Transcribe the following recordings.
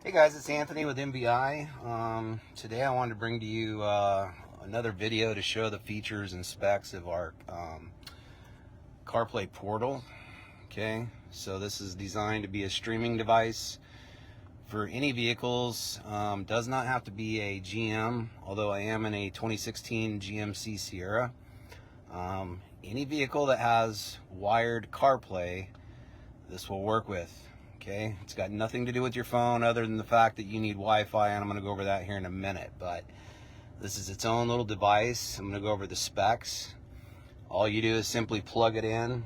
Hey guys, it's Anthony with MBI. Today I wanted to bring to you another video to show the features and specs of our CarPlay Portal. Okay, so this is designed to be a streaming device for any vehicles. Does not have to be a GM, although I am in a 2016 GMC Sierra. Any vehicle that has wired CarPlay, this will work with. Okay, it's got nothing to do with your phone other than the fact that you need Wi-Fi, and I'm going to go over that here in a minute. But this is its own little device. I'm going to go over the specs. All you do is simply plug it in.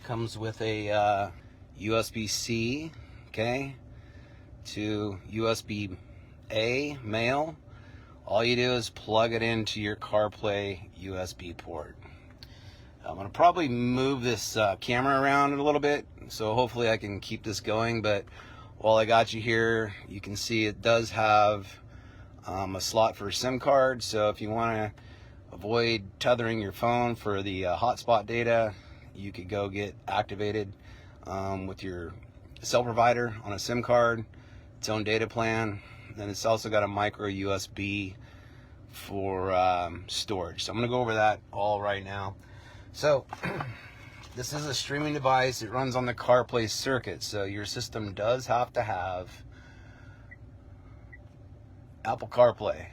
Comes with a USB-C, okay, to USB-A male. All you do is plug it into your CarPlay USB port. I'm going to probably move this camera around a little bit, so hopefully I can keep this going. But while I got you here, you can see it does have a slot for a SIM card. So if you want to avoid tethering your phone for the hotspot data, you could go get activated with your cell provider on a SIM card, its own data plan. Then it's also got a micro USB for storage. So I'm going to go over that all right now. So this is a streaming device. It runs on the CarPlay circuit, so your system does have to have Apple CarPlay,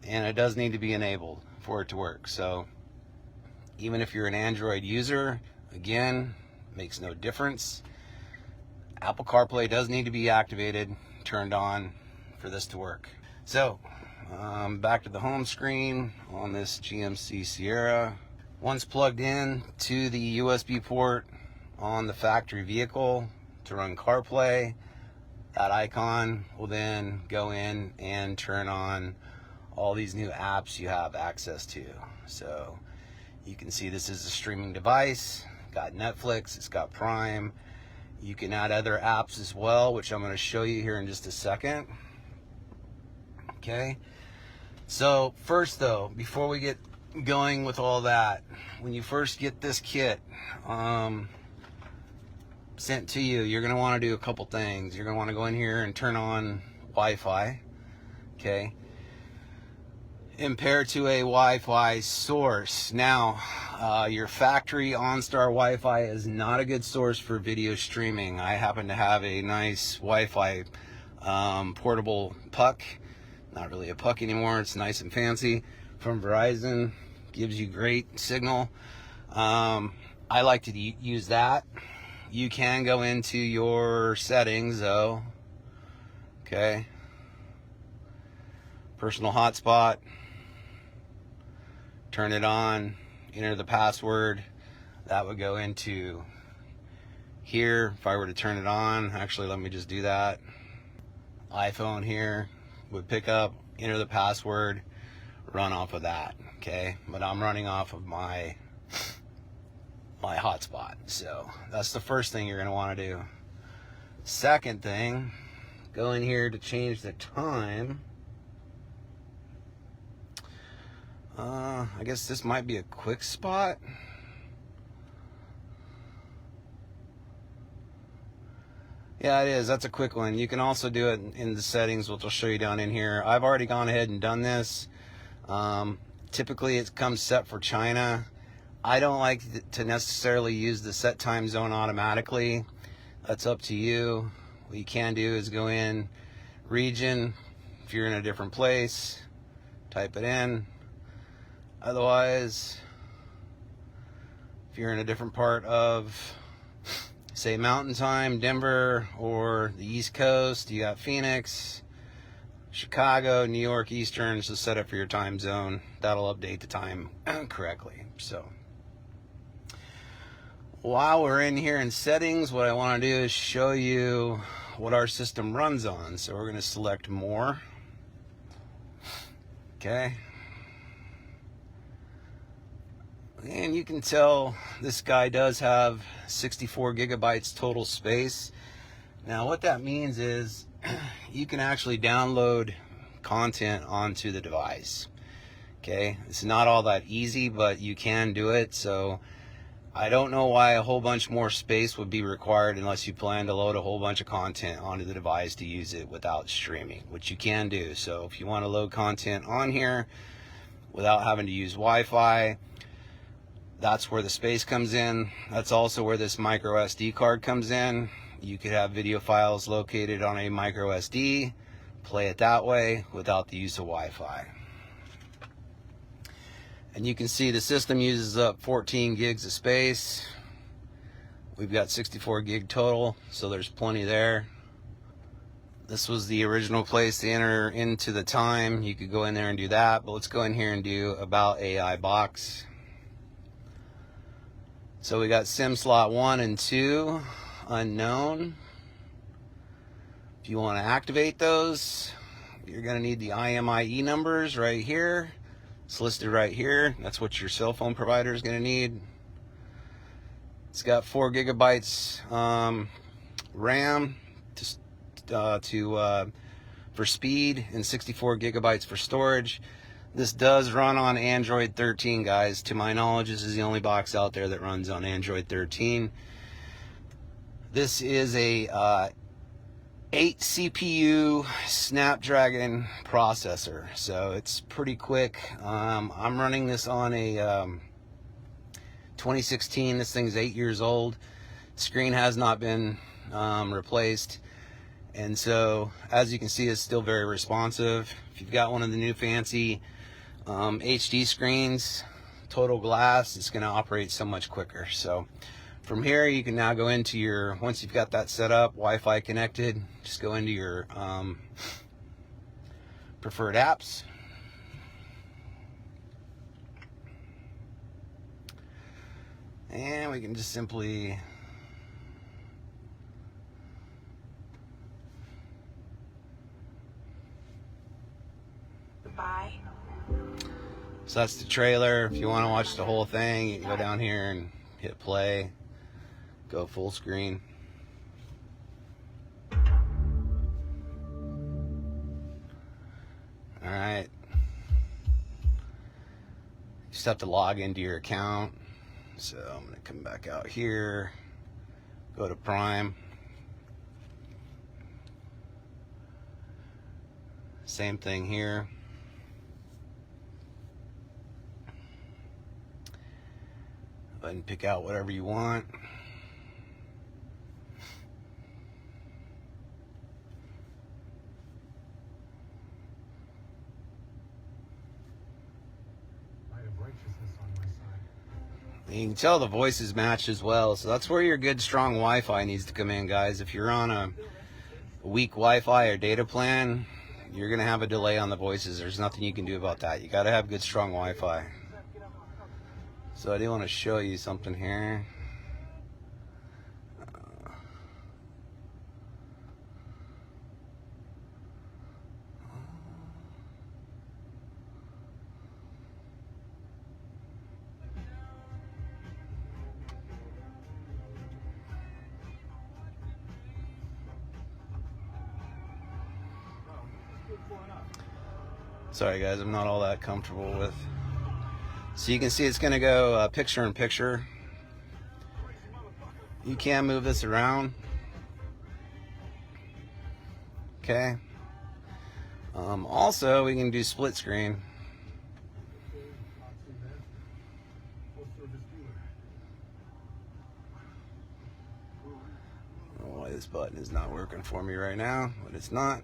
and it does need to be enabled for it to work. So even if you're an Android user, again, makes no difference. Apple CarPlay does need to be activated, turned on for this to work. So back to the home screen on this GMC Sierra. Once plugged in to the USB port on the factory vehicle to run CarPlay, that icon will then go in and turn on all these new apps you have access to. So you can see this is a streaming device. Got Netflix, it's got Prime. You can add other apps as well, which I'm going to show you here in just a second. Okay, so first though, before we get going with all that, when you first get this kit sent to you, you're going to want to do a couple things. You're going to want to go in here and turn on Wi-Fi, okay, and pair to a Wi-Fi source. Now your factory OnStar Wi-Fi is not a good source for video streaming. I happen to have a nice Wi-Fi portable puck, not really a puck anymore, it's nice and fancy, from Verizon. Gives you great signal. I like to use that. You can go into your settings though, okay, personal hotspot, turn it on, enter the password. That would go into here. If I were to turn it on, actually let me just do that. iPhone here would pick up, enter the password, run off of that, okay? But I'm running off of my hotspot. So that's the first thing you're going to want to do. Second thing, go in here to change the time. I guess this might be a quick spot. Yeah, it is. That's a quick one. You can also do it in the settings, which I'll show you down in here. I've already gone ahead and done this. Typically it comes set for China. I don't like to necessarily use the set time zone automatically. That's up to you. What you can do is go in region. If you're in a different place, type it in. Otherwise, if you're in a different part of, say, Mountain Time, Denver, or the East Coast, you got Phoenix, Chicago, New York, Eastern, so set up for your time zone. That'll update the time correctly. So while we're in here in settings, what I want to do is show you what our system runs on. So we're going to select more. Okay. And you can tell this guy does have 64 gigabytes total space. Now what that means is you can actually download content onto the device. Okay, it's not all that easy, but you can do it. So I don't know why a whole bunch more space would be required unless you plan to load a whole bunch of content onto the device to use it without streaming, which you can do. So if you want to load content on here without having to use Wi-Fi, that's where the space comes in. That's also where this micro SD card comes in. You could have video files located on a micro SD, play it that way without the use of Wi-Fi. And you can see the system uses up 14 gigs of space. We've got 64 gig total, so there's plenty there. This was the original place to enter into the time. You could go in there and do that, but let's go in here and do About AI Box. So we got SIM slot 1 and 2, unknown. If you want to activate those, you're going to need the IMEI numbers right here. It's listed right here. That's what your cell phone provider is going to need. It's got 4 gigabytes RAM for speed and 64 gigabytes for storage. This does run on Android 13, guys. To my knowledge, this is the only box out there that runs on Android 13. This is a 8 CPU Snapdragon processor, so it's pretty quick. I'm running this on a 2016. This thing's 8 years old. Screen has not been replaced, and so as you can see, it's still very responsive. If you've got one of the new fancy HD screens, total glass, it's going to operate so much quicker. So from here, you can now go into your, once you've got that set up, Wi-Fi connected, just go into your preferred apps. And we can just simply Bye. So that's the trailer. If you want to watch the whole thing, you can go down here and hit play. Go full screen. Alright. You just have to log into your account. So I'm going to come back out here. Go to Prime. Same thing here. Go ahead and pick out whatever you want. You can tell the voices match as well, so that's where your good strong Wi-Fi needs to come in, guys. If you're on a weak Wi-Fi or data plan, you're gonna have a delay on the voices. There's nothing you can do about that. You gotta have good strong Wi-Fi. So I do want to show you something here. Sorry guys, I'm not all that comfortable with. So you can see it's going to go picture in picture. You can move this around. Okay. Also, we can do split screen. I don't know why this button is not working for me right now, but it's not.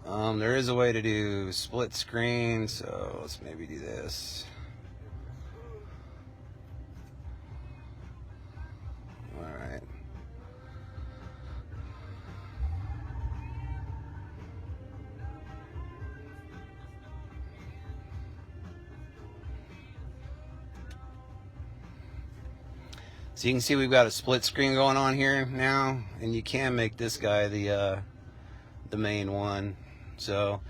There is a way to do split screen, so let's maybe do this. Alright. So you can see we've got a split screen going on here now, and you can make this guy the main one. So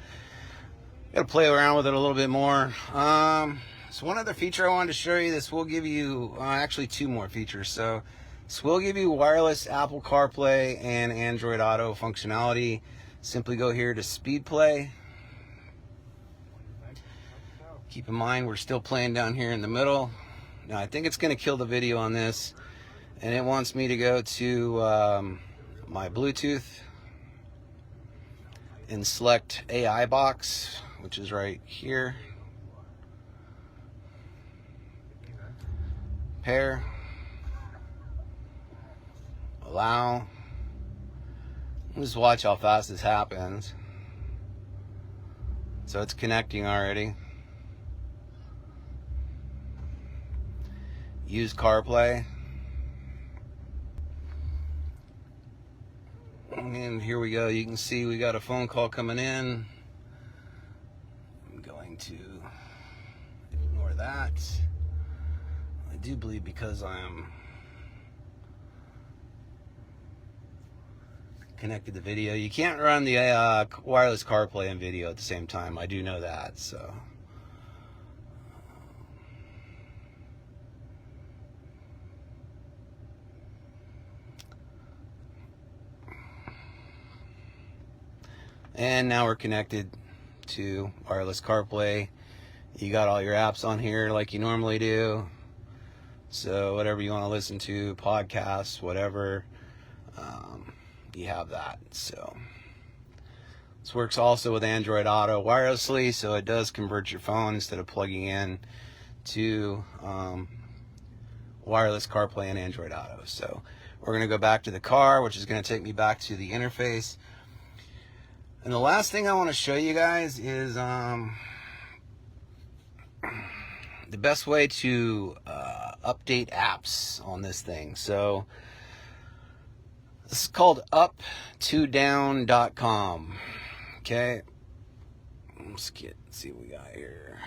gotta play around with it a little bit more. So one other feature I wanted to show you, this will give you actually 2 more features. So this will give you wireless Apple CarPlay and Android Auto functionality. Simply go here to speed play. Keep in mind we're still playing down here in the middle. Now I think it's going to kill the video on this, and it wants me to go to my Bluetooth and select AI box, which is right here. Pair. Allow. Just watch how fast this happens. So it's connecting already. Use CarPlay. And here we go. You can see we got a phone call coming in. I'm going to ignore that. I do believe because I'm connected to video, you can't run the wireless CarPlay and video at the same time. I do know that, so. And now we're connected to wireless CarPlay. You got all your apps on here like you normally do. So whatever you want to listen to, podcasts, whatever, you have that. So this works also with Android Auto wirelessly, so it does convert your phone instead of plugging in to wireless CarPlay and Android Auto. So we're going to go back to the car, which is going to take me back to the interface. And the last thing I want to show you guys is the best way to update apps on this thing. So this is called up2down.com. Okay, let's see what we got here.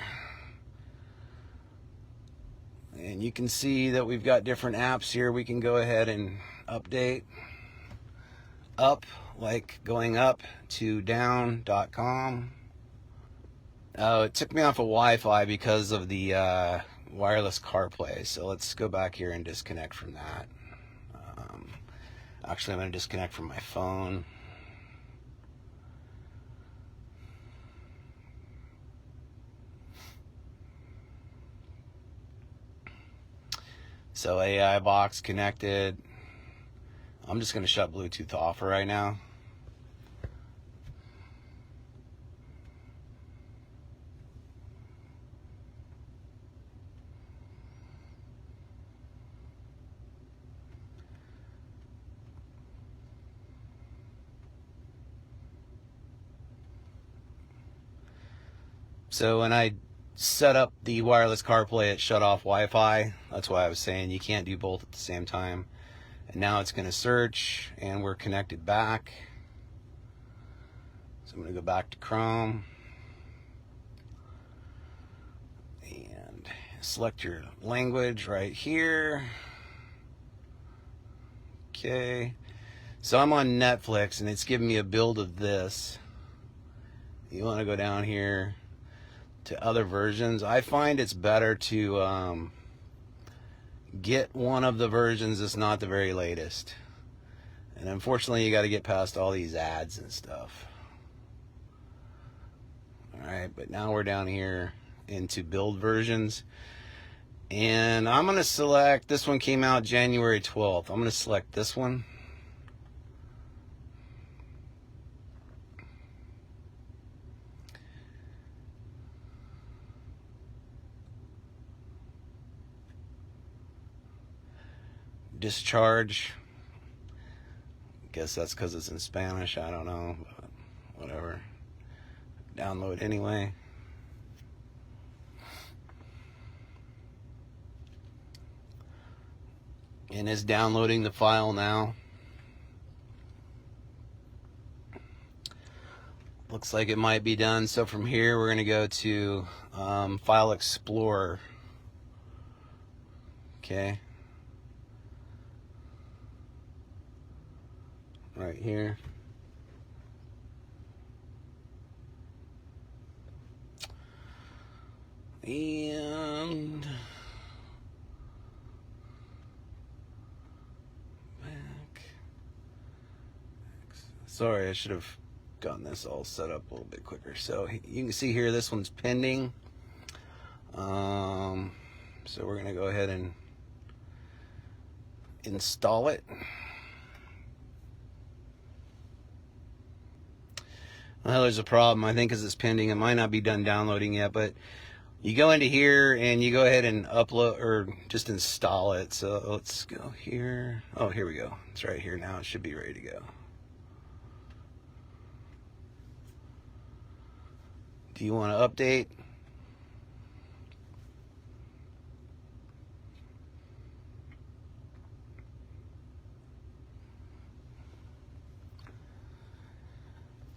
And you can see that we've got different apps here. We can go ahead and update. Up, like going up to down.com. Oh, it took me off of Wi-Fi because of the wireless CarPlay. So let's go back here and disconnect from that. Actually, I'm going to disconnect from my phone. So AI box connected. I'm just going to shut Bluetooth off for right now. So when I set up the wireless CarPlay, it shut off Wi-Fi. That's why I was saying you can't do both at the same time. And now it's going to search, and we're connected back. So I'm going to go back to Chrome and select your language right here. Okay. So I'm on Netflix, and it's giving me a build of this. You want to go down here to other versions. I find it's better to get one of the versions that's not the very latest. And unfortunately, you got to get past all these ads and stuff. Alright, but now we're down here into build versions. And I'm going to select, this one came out January 12th. I'm going to select this one. Discharge. Guess that's because it's in Spanish. I don't know, but whatever. Download anyway. And it's downloading the file now. Looks like it might be done. So from here, we're going to go to File Explorer. Okay. Right here. And back. Sorry, I should have gotten this all set up a little bit quicker. So you can see here, this one's pending. So we're going to go ahead and install it. Well, there's a problem. I think because it's pending, it might not be done downloading yet, but you go into here and you go ahead and upload or just install it. So let's go here. Oh, here we go. It's right here now. It should be ready to go. Do you want to update?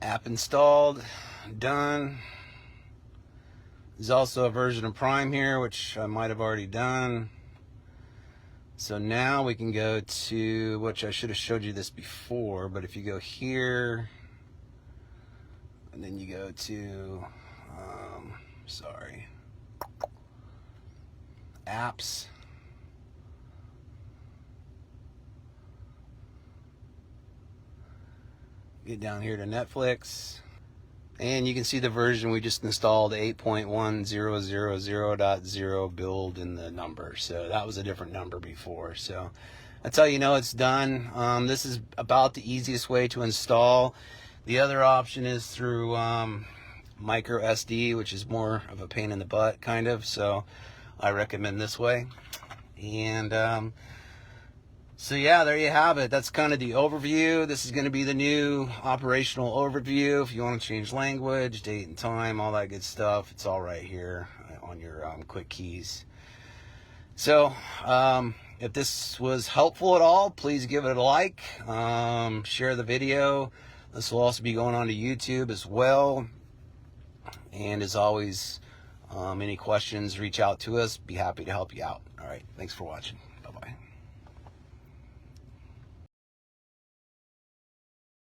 App installed, done. There's also a version of Prime here, which I might have already done. So now we can go to, which I should have showed you this before, but if you go here, and then you go to, apps. Get down here to Netflix, and you can see the version we just installed, 8.1000.0 build in the number. So that was a different number before. So that's how you know it's done. This is about the easiest way to install. The other option is through micro SD, which is more of a pain in the butt, kind of. So I recommend this way. And so yeah, there you have it. That's kind of the overview. This is going to be the new operational overview. If you want to change language, date and time, all that good stuff, it's all right here on your quick keys. So if this was helpful at all, please give it a like, share the video. This will also be going on to YouTube as well. And as always, any questions, reach out to us. Be happy to help you out. All right, thanks for watching. Bye-bye.